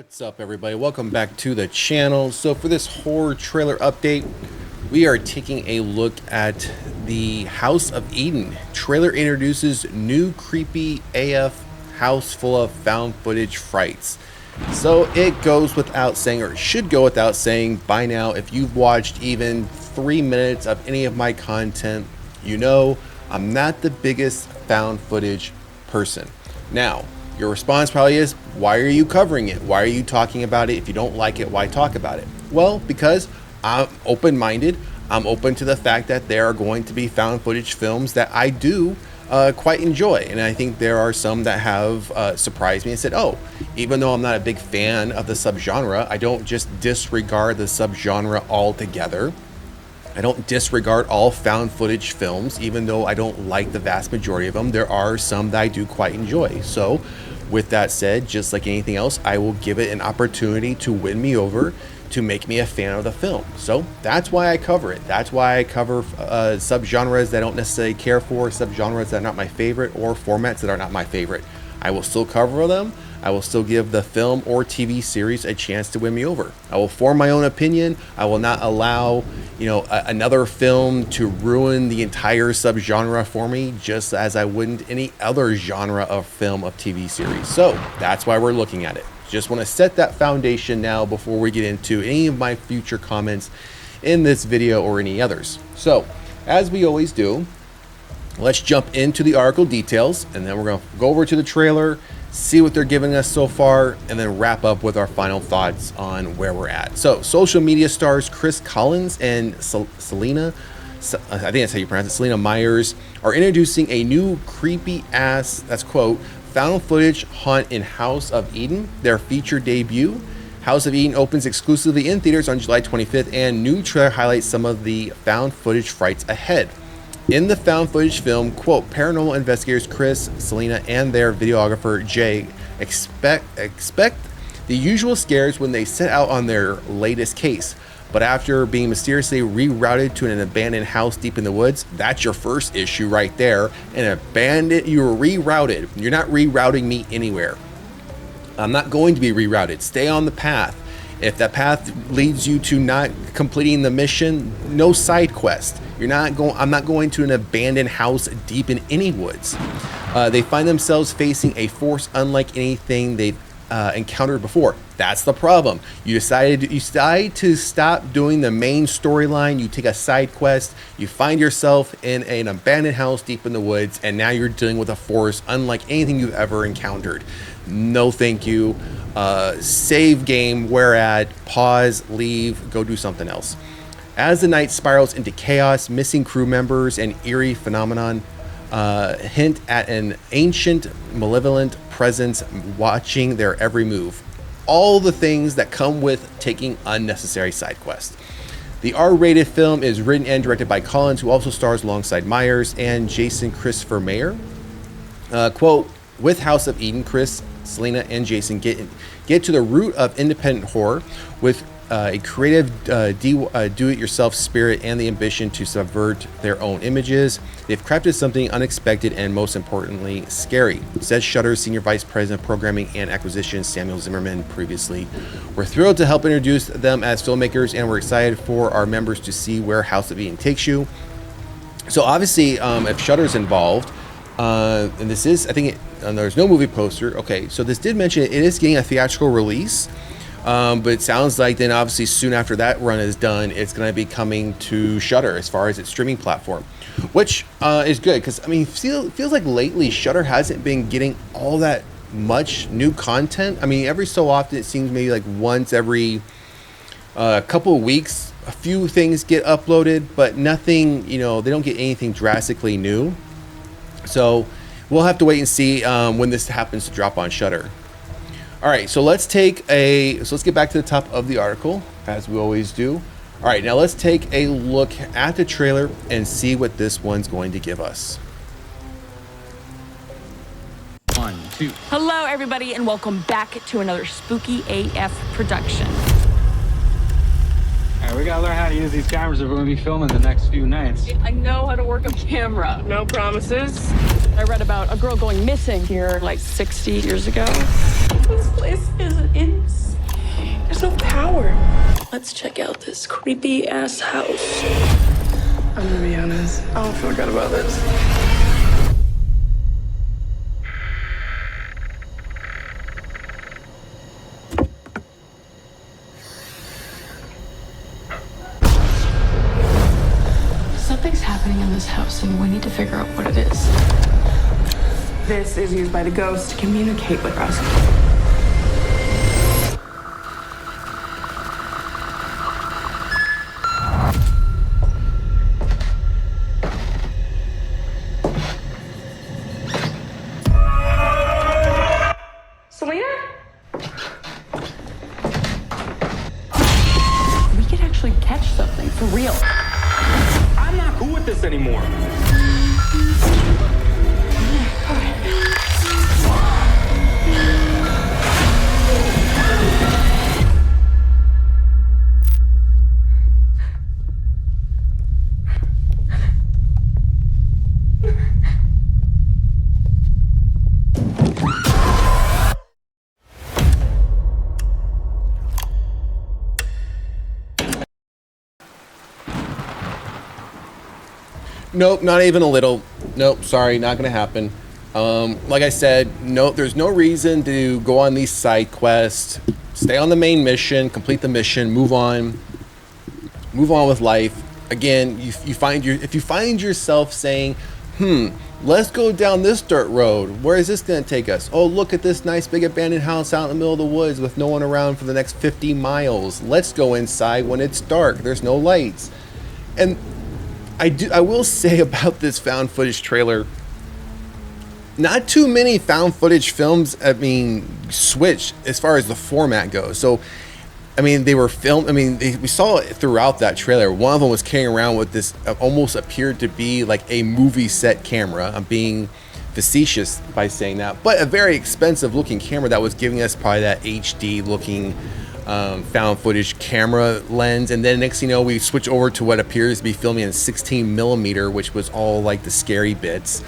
What's up, everybody? Welcome back to the channel. So for this horror trailer update, we are taking a look at the House of Eden. Trailer introduces new creepy AF house full of found footage frights. So it goes without saying, or it should go without saying by now, if you've watched even 3 minutes of any of my content, you know I'm not the biggest found footage person. Now, your response probably is, why are you covering it? Why are you talking about it? If you don't like it, why talk about it? Well, because I'm open-minded. I'm open to the fact that there are going to be found footage films that I do quite enjoy. And I think there are some that have surprised me and said, oh, even though I'm not a big fan of the subgenre, I don't just disregard the subgenre altogether. I don't disregard all found footage films, even though I don't like the vast majority of them. There are some that I do quite enjoy. So with that said, just like anything else, I will give it an opportunity to win me over, to make me a fan of the film. So that's why I cover it. That's why I cover subgenres that I don't necessarily care for, subgenres that are not my favorite, or formats that are not my favorite. I will still cover them. I will still give the film or TV series a chance to win me over. I will form my own opinion. I will not allow, another film to ruin the entire subgenre for me, just as I wouldn't any other genre of film of TV series. So that's why we're looking at it. Just want to set that foundation now before we get into any of my future comments in this video or any others. So as we always do, let's jump into the article details, and then we're going to go over to the trailer, see what they're giving us so far, and then wrap up with our final thoughts on where we're at. So social media stars Chris Collins and Selena, I think that's how you pronounce it, Selena Myers, are introducing a new creepy ass, that's quote, found footage haunt in House of Eden, their feature debut. House of Eden opens exclusively in theaters on July 25th, and new trailer highlights some of the found footage frights ahead. In the found footage film, quote, paranormal investigators Chris, Selena, and their videographer Jay expect the usual scares when they set out on their latest case. But after being mysteriously rerouted to an abandoned house deep in the woods, that's your first issue right there. You were rerouted. You're not rerouting me anywhere. I'm not going to be rerouted. Stay on the path. If that path leads you to not completing the mission, no side quest. I'm not going to an abandoned house deep in any woods. They find themselves facing a force unlike anything they've encountered before. That's the problem. You decide to stop doing the main storyline. You take a side quest. You find yourself in an abandoned house deep in the woods, and now you're dealing with a force unlike anything you've ever encountered. No, thank you. Save game, where at, pause, leave, go do something else. As the night spirals into chaos, missing crew members and eerie phenomenon hint at an ancient, malevolent presence watching their every move. All the things that come with taking unnecessary side quests. The R-rated film is written and directed by Collins, who also stars alongside Myers and Jason Christopher Mayer. Quote, with House of Eden, Chris, Selena, and Jason get to the root of independent horror with a creative do-it-yourself spirit and the ambition to subvert their own images. They've crafted something unexpected and, most importantly, scary, says Shudder's Senior Vice President of Programming and Acquisition, Samuel Zimmerman, previously. We're thrilled to help introduce them as filmmakers, and we're excited for our members to see where House of Eden takes you. So obviously, if Shudder's involved, and this is, I think, there's no movie poster. Okay, so this did mention it is getting a theatrical release. But it sounds like then obviously soon after that run is done, it's going to be coming to Shudder as far as its streaming platform, which is good because, I mean, feels like lately Shudder hasn't been getting all that much new content. I mean, every so often it seems maybe like once every couple of weeks, a few things get uploaded, but nothing, they don't get anything drastically new. So we'll have to wait and see when this happens to drop on Shudder. All right, so let's get back to the top of the article, as we always do. All right, now let's take a look at the trailer and see what this one's going to give us. 1, 2. Hello, everybody, and welcome back to another Spooky AF production. All right, we gotta learn how to use these cameras if we're gonna be filming the next few nights. I know how to work a camera. No promises. I read about a girl going missing here like 60 years ago. This place is insane. There's no power. Let's check out this creepy ass house. I'm gonna be honest, I don't feel good about this. Something's happening in this house and we need to figure out what it is. This is used by the ghost to communicate with us. Selena? We could actually catch something for real. I'm not cool with this anymore. Nope, not even a little. Nope, sorry, not gonna happen. Like I said, no, there's no reason to go on these side quests. Stay on the main mission, complete the mission, move on with life. Again, if you find yourself saying, let's go down this dirt road. Where is this gonna take us? Oh, look at this nice big abandoned house out in the middle of the woods with no one around for the next 50 miles. Let's go inside when it's dark. There's no lights. And I will say about this found footage trailer, not too many found footage films, switch as far as the format goes. So, they were filmed, we saw it throughout that trailer. One of them was carrying around with this, almost appeared to be like a movie set camera. I'm being facetious by saying that, but a very expensive looking camera that was giving us probably that HD looking found footage camera lens. And then next thing you know, we switch over to what appears to be filming in 16mm, which was all like the scary bits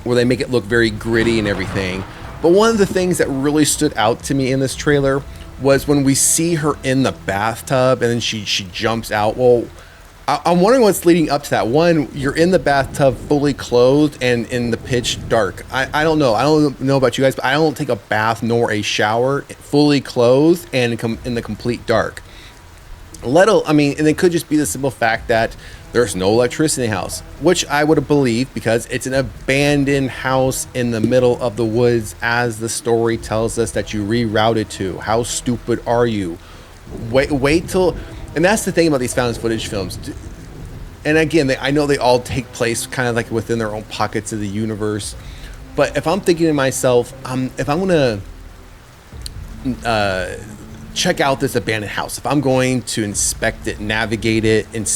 where they make it look very gritty and everything. But one of the things that really stood out to me in this trailer was when we see her in the bathtub and then she jumps out. Well, I'm wondering what's leading up to that. One, you're in the bathtub fully clothed and in the pitch dark. I don't know. I don't know about you guys, but I don't take a bath nor a shower fully clothed and in the complete dark. And it could just be the simple fact that there's no electricity in the house, which I would have believed because it's an abandoned house in the middle of the woods, as the story tells us that you rerouted to. How stupid are you? Wait till... And that's the thing about these found footage films. And again, I know they all take place kind of like within their own pockets of the universe. But if I'm thinking to myself, if I'm going to check out this abandoned house, if I'm going to inspect it, navigate it, and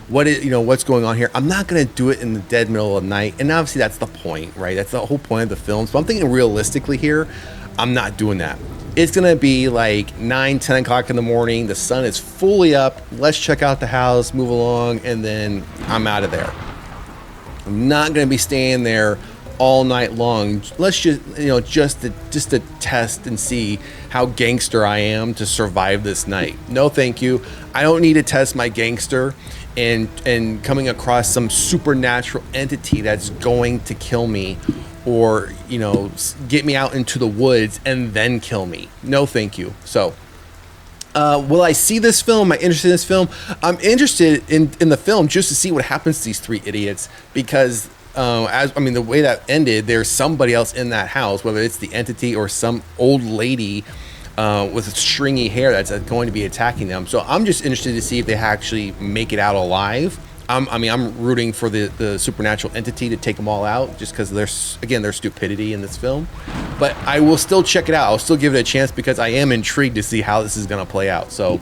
what's going on here, I'm not going to do it in the dead middle of the night. And obviously that's the point, right? That's the whole point of the film. So I'm thinking realistically here, I'm not doing that. It's going to be like 9, 10 o'clock in the morning. The sun is fully up. Let's check out the house, move along, and then I'm out of there. I'm not going to be staying there all night long. Let's just to test and see how gangster I am to survive this night. No, thank you. I don't need to test my gangster and coming across some supernatural entity that's going to kill me, or get me out into the woods and then kill me. No, thank you. So, will I see this film? Am I interested in this film? I'm interested in the film just to see what happens to these three idiots, because the way that ended, there's somebody else in that house, whether it's the entity or some old lady with stringy hair that's going to be attacking them. So I'm just interested to see if they actually make it out alive. I'm rooting for the supernatural entity to take them all out, just because their stupidity in this film. But I will still check it out. I'll still give it a chance because I am intrigued to see how this is going to play out. So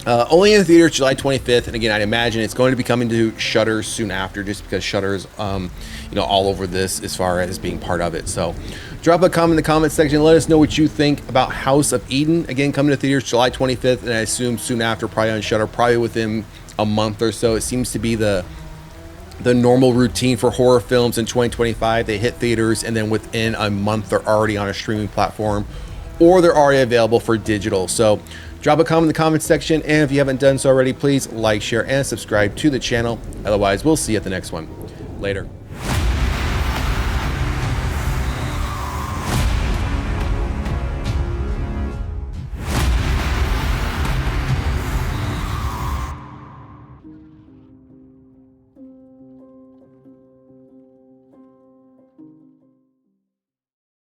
only in the theaters July 25th, and again, I'd imagine it's going to be coming to Shudder soon after, just because Shudder's all over this as far as being part of it. So drop a comment in the comment section and let us know what you think about House of Eden. Again, coming to theaters July 25th, and I assume soon after, probably on Shudder, probably within a month or so. It seems to be the normal routine for horror films in 2025. They hit theaters and then within a month they're already on a streaming platform or they're already available for digital. So drop a comment in the comment section, and if you haven't done so already, please like, share, and subscribe to the channel. Otherwise, we'll see you at the next one. Later.